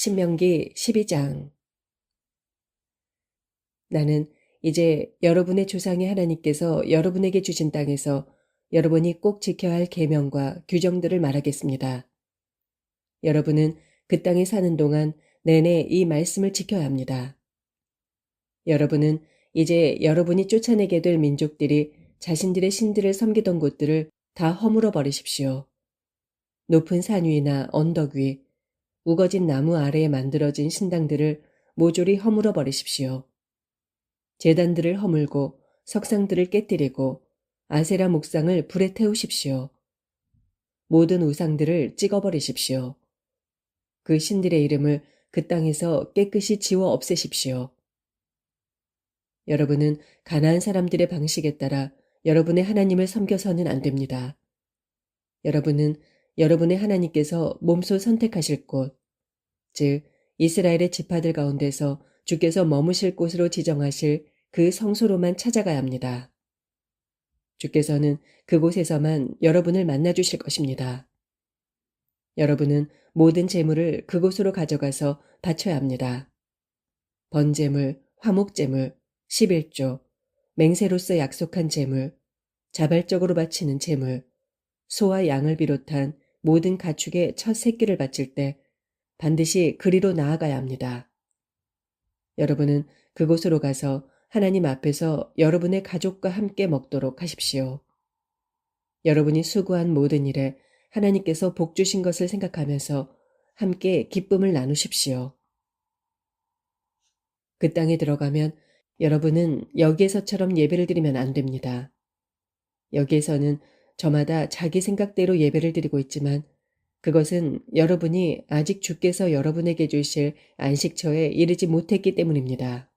신명기 12장. 나는 이제 여러분의 조상의 하나님께서 여러분에게 주신 땅에서 여러분이 꼭 지켜야 할 계명과 규정들을 말하겠습니다. 여러분은 그 땅에 사는 동안 내내 이 말씀을 지켜야 합니다. 여러분은 이제 여러분이 쫓아내게 될 민족들이 자신들의 신들을 섬기던 곳들을 다 허물어 버리십시오. 높은 산 위나 언덕 위, 우거진 나무 아래에 만들어진 신당들을 모조리 허물어 버리십시오. 제단들을 허물고 석상들을 깨뜨리고 아세라 목상을 불에 태우십시오. 모든 우상들을 찍어버리십시오. 그 신들의 이름을 그 땅에서 깨끗이 지워 없애십시오. 여러분은 가나안 사람들의 방식에 따라 여러분의 하나님을 섬겨서는 안 됩니다. 여러분은 여러분의 하나님께서 몸소 선택하실 곳, 즉 이스라엘의 지파들 가운데서 주께서 머무실 곳으로 지정하실 그 성소로만 찾아가야 합니다. 주께서는 그곳에서만 여러분을 만나주실 것입니다. 여러분은 모든 재물을 그곳으로 가져가서 바쳐야 합니다. 번제물, 화목제물, 11조, 맹세로서 약속한 제물, 자발적으로 바치는 제물, 소와 양을 비롯한 모든 가축의 첫 새끼를 바칠 때 반드시 그리로 나아가야 합니다. 여러분은 그곳으로 가서 하나님 앞에서 여러분의 가족과 함께 먹도록 하십시오. 여러분이 수고한 모든 일에 하나님께서 복 주신 것을 생각하면서 함께 기쁨을 나누십시오. 그 땅에 들어가면 여러분은 여기에서처럼 예배를 드리면 안 됩니다. 여기에서는 저마다 자기 생각대로 예배를 드리고 있지만 그것은 여러분이 아직 주께서 여러분에게 주실 안식처에 이르지 못했기 때문입니다.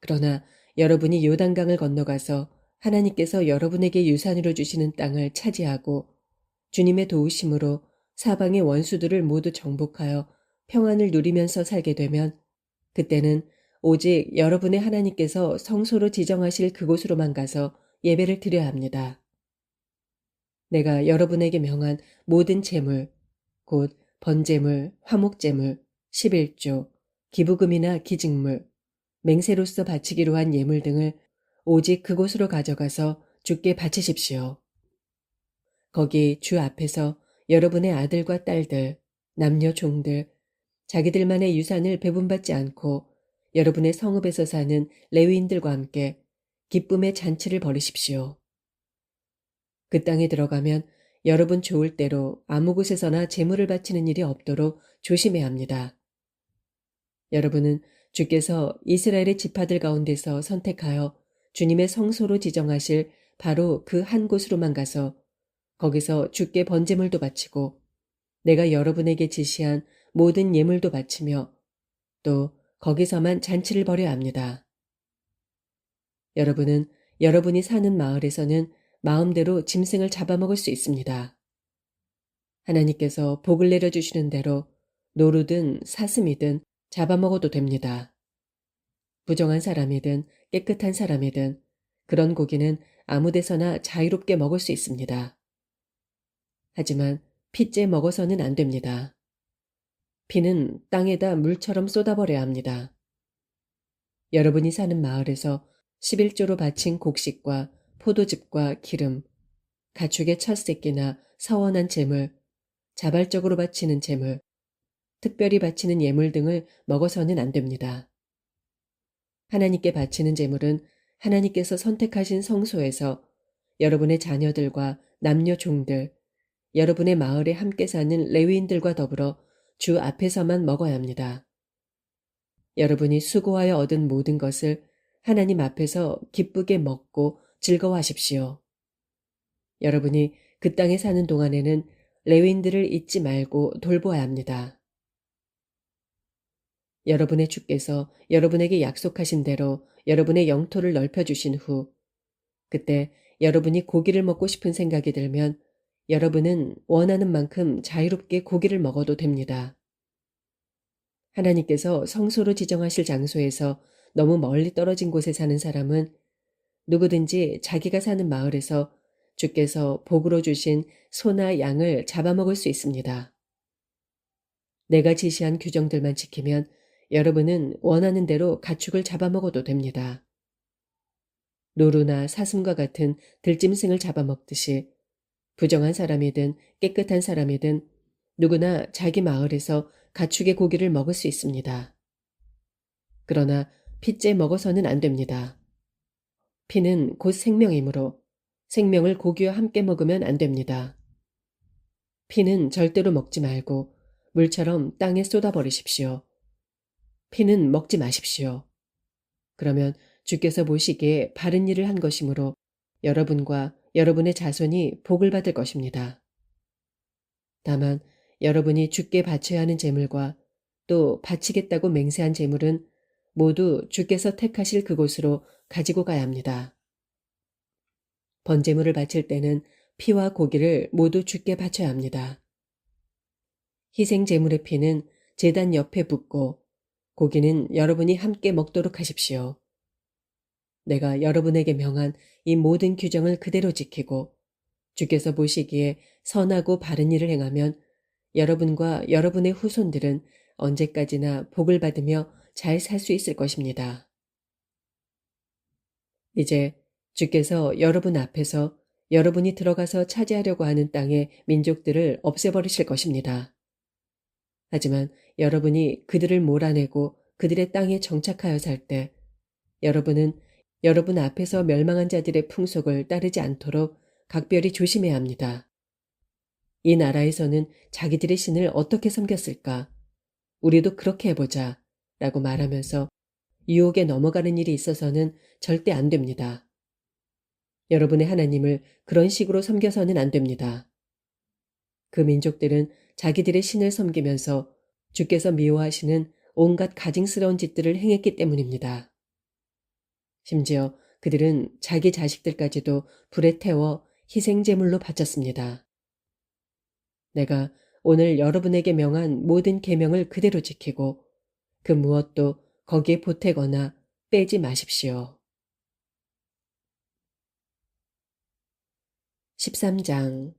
그러나 여러분이 요단강을 건너가서 하나님께서 여러분에게 유산으로 주시는 땅을 차지하고 주님의 도우심으로 사방의 원수들을 모두 정복하여 평안을 누리면서 살게 되면 그때는 오직 여러분의 하나님께서 성소로 지정하실 그곳으로만 가서 예배를 드려야 합니다. 내가 여러분에게 명한 모든 제물, 곧 번제물, 화목제물, 11조, 기부금이나 기직물, 맹세로서 바치기로 한 예물 등을 오직 그곳으로 가져가서 주께 바치십시오. 거기 주 앞에서 여러분의 아들과 딸들, 남녀 종들, 자기들만의 유산을 배분받지 않고 여러분의 성읍에서 사는 레위인들과 함께 기쁨의 잔치를 벌이십시오. 그 땅에 들어가면 여러분 좋을 대로 아무 곳에서나 제물을 바치는 일이 없도록 조심해야 합니다. 여러분은 주께서 이스라엘의 지파들 가운데서 선택하여 주님의 성소로 지정하실 바로 그 한 곳으로만 가서 거기서 주께 번제물도 바치고 내가 여러분에게 지시한 모든 예물도 바치며 또 거기서만 잔치를 벌여야 합니다. 여러분은 여러분이 사는 마을에서는 마음대로 짐승을 잡아먹을 수 있습니다. 하나님께서 복을 내려주시는 대로 노루든 사슴이든 잡아먹어도 됩니다. 부정한 사람이든 깨끗한 사람이든 그런 고기는 아무 데서나 자유롭게 먹을 수 있습니다. 하지만 핏째 먹어서는 안 됩니다. 피는 땅에다 물처럼 쏟아버려야 합니다. 여러분이 사는 마을에서 11조로 바친 곡식과 포도즙과 기름, 가축의 첫 새끼나 서원한 제물, 자발적으로 바치는 제물, 특별히 바치는 예물 등을 먹어서는 안 됩니다. 하나님께 바치는 제물은 하나님께서 선택하신 성소에서 여러분의 자녀들과 남녀 종들, 여러분의 마을에 함께 사는 레위인들과 더불어 주 앞에서만 먹어야 합니다. 여러분이 수고하여 얻은 모든 것을 하나님 앞에서 기쁘게 먹고 즐거워하십시오. 여러분이 그 땅에 사는 동안에는 레위인들을 잊지 말고 돌보아야 합니다. 여러분의 주께서 여러분에게 약속하신 대로 여러분의 영토를 넓혀주신 후 그때 여러분이 고기를 먹고 싶은 생각이 들면 여러분은 원하는 만큼 자유롭게 고기를 먹어도 됩니다. 하나님께서 성소로 지정하실 장소에서 너무 멀리 떨어진 곳에 사는 사람은 누구든지 자기가 사는 마을에서 주께서 복으로 주신 소나 양을 잡아먹을 수 있습니다. 내가 지시한 규정들만 지키면 여러분은 원하는 대로 가축을 잡아먹어도 됩니다. 노루나 사슴과 같은 들짐승을 잡아먹듯이 부정한 사람이든 깨끗한 사람이든 누구나 자기 마을에서 가축의 고기를 먹을 수 있습니다. 그러나 핏째 먹어서는 안 됩니다. 피는 곧 생명이므로 생명을 고기와 함께 먹으면 안 됩니다. 피는 절대로 먹지 말고 물처럼 땅에 쏟아버리십시오. 피는 먹지 마십시오. 그러면 주께서 보시기에 바른 일을 한 것이므로 여러분과 여러분의 자손이 복을 받을 것입니다. 다만 여러분이 주께 바쳐야 하는 제물과 또 바치겠다고 맹세한 제물은 모두 주께서 택하실 그곳으로 가지고 가야 합니다. 번제물을 바칠 때는 피와 고기를 모두 주께 바쳐야 합니다. 희생 제물의 피는 제단 옆에 붓고 고기는 여러분이 함께 먹도록 하십시오. 내가 여러분에게 명한 이 모든 규정을 그대로 지키고 주께서 보시기에 선하고 바른 일을 행하면 여러분과 여러분의 후손들은 언제까지나 복을 받으며 잘 살 수 있을 것입니다. 이제 주께서 여러분 앞에서 여러분이 들어가서 차지하려고 하는 땅의 민족들을 없애버리실 것입니다. 하지만 여러분이 그들을 몰아내고 그들의 땅에 정착하여 살 때 여러분은 여러분 앞에서 멸망한 자들의 풍속을 따르지 않도록 각별히 조심해야 합니다. 이 나라에서는 자기들의 신을 어떻게 섬겼을까? 우리도 그렇게 해보자 라고 말하면서 유혹에 넘어가는 일이 있어서는 절대 안 됩니다. 여러분의 하나님을 그런 식으로 섬겨서는 안 됩니다. 그 민족들은 자기들의 신을 섬기면서 주께서 미워하시는 온갖 가증스러운 짓들을 행했기 때문입니다. 심지어 그들은 자기 자식들까지도 불에 태워 희생제물로 바쳤습니다. 내가 오늘 여러분에게 명한 모든 계명을 그대로 지키고 그 무엇도 거기에 보태거나 빼지 마십시오. 13장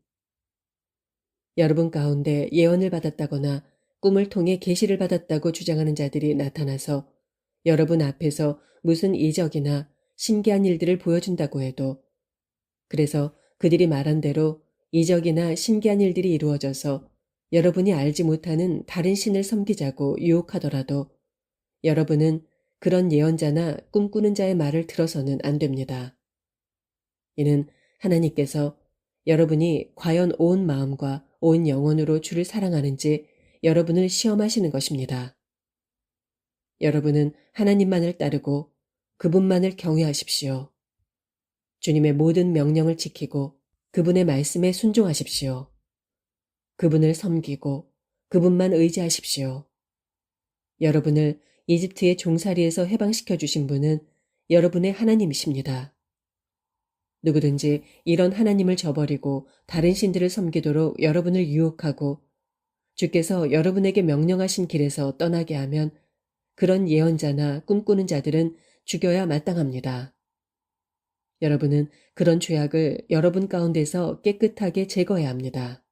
여러분 가운데 예언을 받았다거나 꿈을 통해 계시를 받았다고 주장하는 자들이 나타나서 여러분 앞에서 무슨 이적이나 신기한 일들을 보여준다고 해도 그래서 그들이 말한 대로 이적이나 신기한 일들이 이루어져서 여러분이 알지 못하는 다른 신을 섬기자고 유혹하더라도 여러분은 그런 예언자나 꿈꾸는 자의 말을 들어서는 안 됩니다. 이는 하나님께서 여러분이 과연 온 마음과 온 영혼으로 주를 사랑하는지 여러분을 시험하시는 것입니다. 여러분은 하나님만을 따르고 그분만을 경외하십시오. 주님의 모든 명령을 지키고 그분의 말씀에 순종하십시오. 그분을 섬기고 그분만 의지하십시오. 여러분을 이집트의 종살이에서 해방시켜 주신 분은 여러분의 하나님이십니다. 누구든지 이런 하나님을 저버리고 다른 신들을 섬기도록 여러분을 유혹하고 주께서 여러분에게 명령하신 길에서 떠나게 하면 그런 예언자나 꿈꾸는 자들은 죽여야 마땅합니다. 여러분은 그런 죄악을 여러분 가운데서 깨끗하게 제거해야 합니다.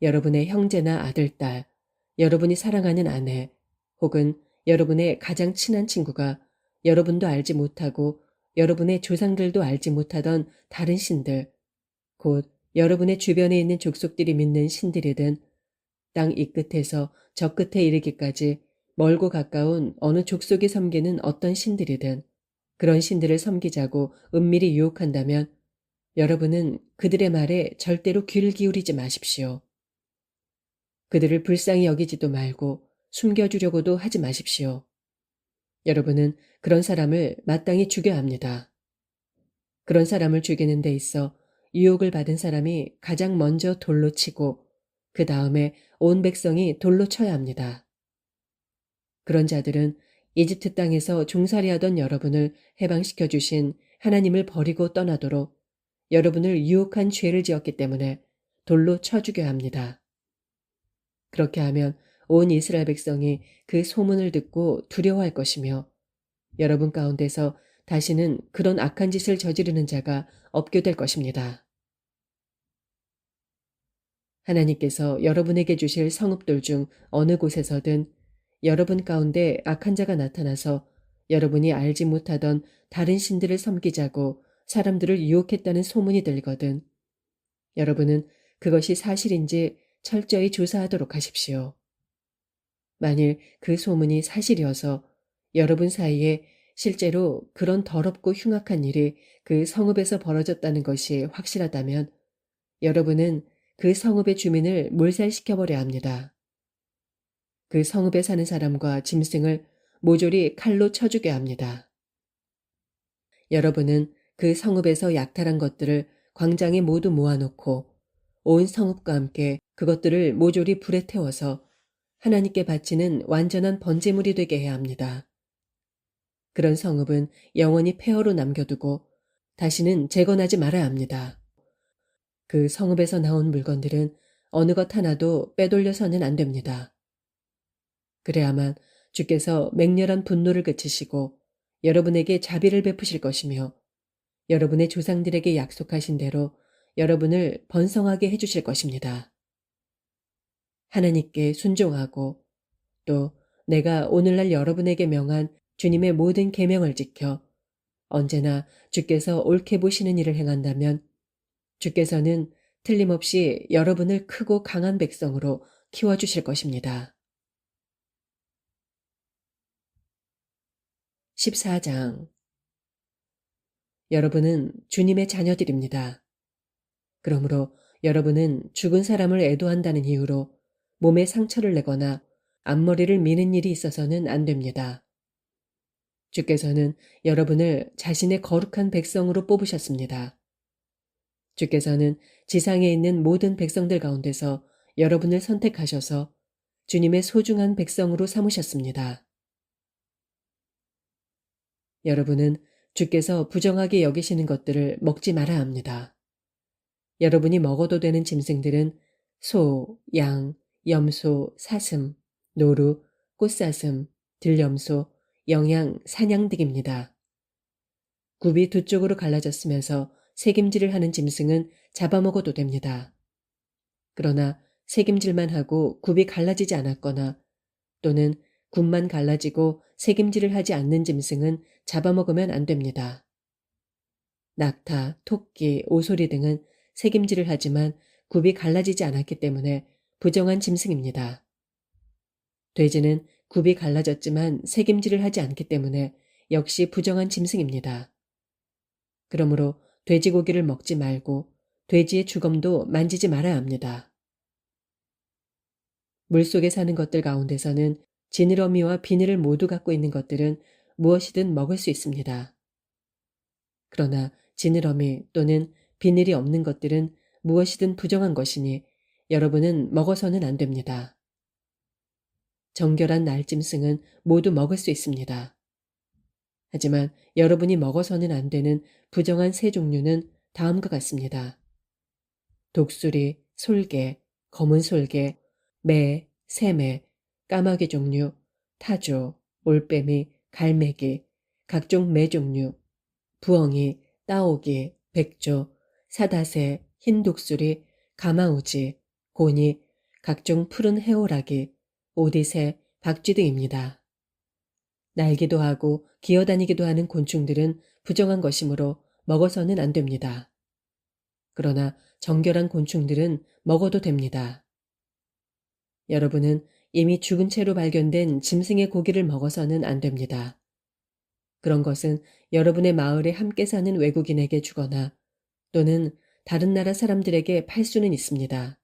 여러분의 형제나 아들, 딸, 여러분이 사랑하는 아내, 혹은 여러분의 가장 친한 친구가 여러분도 알지 못하고 여러분의 조상들도 알지 못하던 다른 신들, 곧 여러분의 주변에 있는 족속들이 믿는 신들이든 땅 이 끝에서 저 끝에 이르기까지 멀고 가까운 어느 족속이 섬기는 어떤 신들이든 그런 신들을 섬기자고 은밀히 유혹한다면 여러분은 그들의 말에 절대로 귀를 기울이지 마십시오. 그들을 불쌍히 여기지도 말고 숨겨주려고도 하지 마십시오. 여러분은 그런 사람을 마땅히 죽여야 합니다. 그런 사람을 죽이는 데 있어 유혹을 받은 사람이 가장 먼저 돌로 치고 그 다음에 온 백성이 돌로 쳐야 합니다. 그런 자들은 이집트 땅에서 종살이하던 여러분을 해방시켜 주신 하나님을 버리고 떠나도록 여러분을 유혹한 죄를 지었기 때문에 돌로 쳐 죽여야 합니다. 그렇게 하면 온 이스라엘 백성이 그 소문을 듣고 두려워할 것이며 여러분 가운데서 다시는 그런 악한 짓을 저지르는 자가 없게 될 것입니다. 하나님께서 여러분에게 주실 성읍들 중 어느 곳에서든 여러분 가운데 악한 자가 나타나서 여러분이 알지 못하던 다른 신들을 섬기자고 사람들을 유혹했다는 소문이 들거든 여러분은 그것이 사실인지 철저히 조사하도록 하십시오. 만일 그 소문이 사실이어서 여러분 사이에 실제로 그런 더럽고 흉악한 일이 그 성읍에서 벌어졌다는 것이 확실하다면 여러분은 그 성읍의 주민을 몰살시켜버려야 합니다. 그 성읍에 사는 사람과 짐승을 모조리 칼로 쳐죽여야 합니다. 여러분은 그 성읍에서 약탈한 것들을 광장에 모두 모아놓고 온 성읍과 함께 그것들을 모조리 불에 태워서 하나님께 바치는 완전한 번제물이 되게 해야 합니다. 그런 성읍은 영원히 폐허로 남겨두고 다시는 재건하지 말아야 합니다. 그 성읍에서 나온 물건들은 어느 것 하나도 빼돌려서는 안 됩니다. 그래야만 주께서 맹렬한 분노를 그치시고 여러분에게 자비를 베푸실 것이며 여러분의 조상들에게 약속하신 대로 여러분을 번성하게 해주실 것입니다. 하나님께 순종하고 또 내가 오늘날 여러분에게 명한 주님의 모든 계명을 지켜 언제나 주께서 옳게 보시는 일을 행한다면 주께서는 틀림없이 여러분을 크고 강한 백성으로 키워주실 것입니다. 14장 여러분은 주님의 자녀들입니다. 그러므로 여러분은 죽은 사람을 애도한다는 이유로 몸에 상처를 내거나 앞머리를 미는 일이 있어서는 안 됩니다. 주께서는 여러분을 자신의 거룩한 백성으로 뽑으셨습니다. 주께서는 지상에 있는 모든 백성들 가운데서 여러분을 선택하셔서 주님의 소중한 백성으로 삼으셨습니다. 여러분은 주께서 부정하게 여기시는 것들을 먹지 말아야 합니다. 여러분이 먹어도 되는 짐승들은 소, 양, 염소, 사슴, 노루, 꽃사슴, 들염소, 영양, 사냥 등입니다. 굽이 두 쪽으로 갈라졌으면서 새김질을 하는 짐승은 잡아먹어도 됩니다. 그러나 새김질만 하고 굽이 갈라지지 않았거나 또는 굽만 갈라지고 새김질을 하지 않는 짐승은 잡아먹으면 안 됩니다. 낙타, 토끼, 오소리 등은 새김질을 하지만 굽이 갈라지지 않았기 때문에 부정한 짐승입니다. 돼지는 굽이 갈라졌지만 새김질을 하지 않기 때문에 역시 부정한 짐승입니다. 그러므로 돼지고기를 먹지 말고 돼지의 주검도 만지지 말아야 합니다. 물속에 사는 것들 가운데서는 지느러미와 비늘을 모두 갖고 있는 것들은 무엇이든 먹을 수 있습니다. 그러나 지느러미 또는 비늘이 없는 것들은 무엇이든 부정한 것이니 여러분은 먹어서는 안 됩니다. 정결한 날짐승은 모두 먹을 수 있습니다. 하지만 여러분이 먹어서는 안 되는 부정한 새 종류는 다음과 같습니다. 독수리, 솔개, 검은 솔개, 매, 새매, 까마귀 종류, 타조, 올빼미, 갈매기, 각종 매 종류, 부엉이, 따오기, 백조, 사다새, 흰 독수리, 가마우지, 고니, 각종 푸른 해오라기, 오디새, 박쥐 등입니다. 날기도 하고 기어다니기도 하는 곤충들은 부정한 것이므로 먹어서는 안 됩니다. 그러나 정결한 곤충들은 먹어도 됩니다. 여러분은 이미 죽은 채로 발견된 짐승의 고기를 먹어서는 안 됩니다. 그런 것은 여러분의 마을에 함께 사는 외국인에게 주거나 또는 다른 나라 사람들에게 팔 수는 있습니다.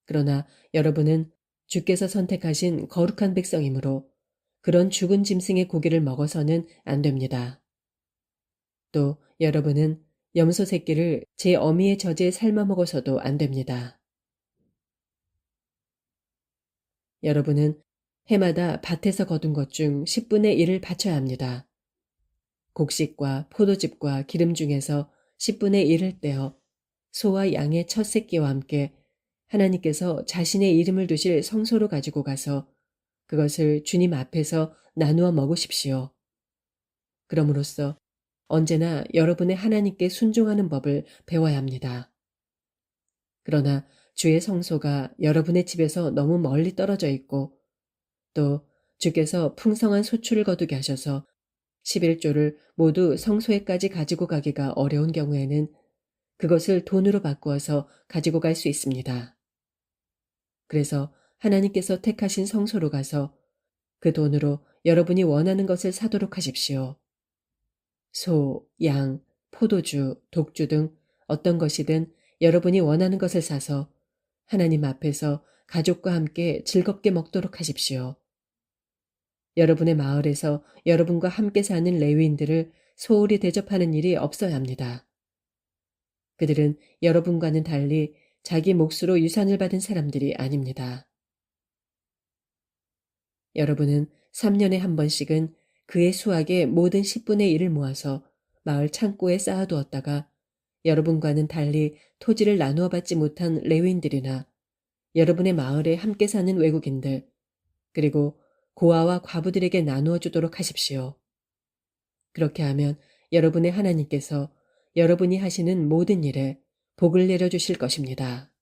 그러나 여러분은 주께서 선택하신 거룩한 백성이므로 그런 죽은 짐승의 고기를 먹어서는 안 됩니다. 또 여러분은 염소 새끼를 제 어미의 젖에 삶아 먹어서도 안 됩니다. 여러분은 해마다 밭에서 거둔 것 중 10분의 1을 바쳐야 합니다. 곡식과 포도즙과 기름 중에서 10분의 1을 떼어 소와 양의 첫 새끼와 함께 하나님께서 자신의 이름을 두실 성소로 가지고 가서 그것을 주님 앞에서 나누어 먹으십시오. 그럼으로써 언제나 여러분의 하나님께 순종하는 법을 배워야 합니다. 그러나 주의 성소가 여러분의 집에서 너무 멀리 떨어져 있고 또 주께서 풍성한 소출을 거두게 하셔서 11조를 모두 성소에까지 가지고 가기가 어려운 경우에는 그것을 돈으로 바꾸어서 가지고 갈 수 있습니다. 그래서 하나님께서 택하신 성소로 가서 그 돈으로 여러분이 원하는 것을 사도록 하십시오. 소, 양, 포도주, 독주 등 어떤 것이든 여러분이 원하는 것을 사서 하나님 앞에서 가족과 함께 즐겁게 먹도록 하십시오. 여러분의 마을에서 여러분과 함께 사는 레위인들을 소홀히 대접하는 일이 없어야 합니다. 그들은 여러분과는 달리 자기 몫으로 유산을 받은 사람들이 아닙니다. 여러분은 3년에 한 번씩은 그의 수확의 모든 10분의 1을 모아서 마을 창고에 쌓아두었다가 여러분과는 달리 토지를 나누어 받지 못한 레위인들이나 여러분의 마을에 함께 사는 외국인들, 그리고 고아와 과부들에게 나누어 주도록 하십시오. 그렇게 하면 여러분의 하나님께서 여러분이 하시는 모든 일에 복을 내려주실 것입니다.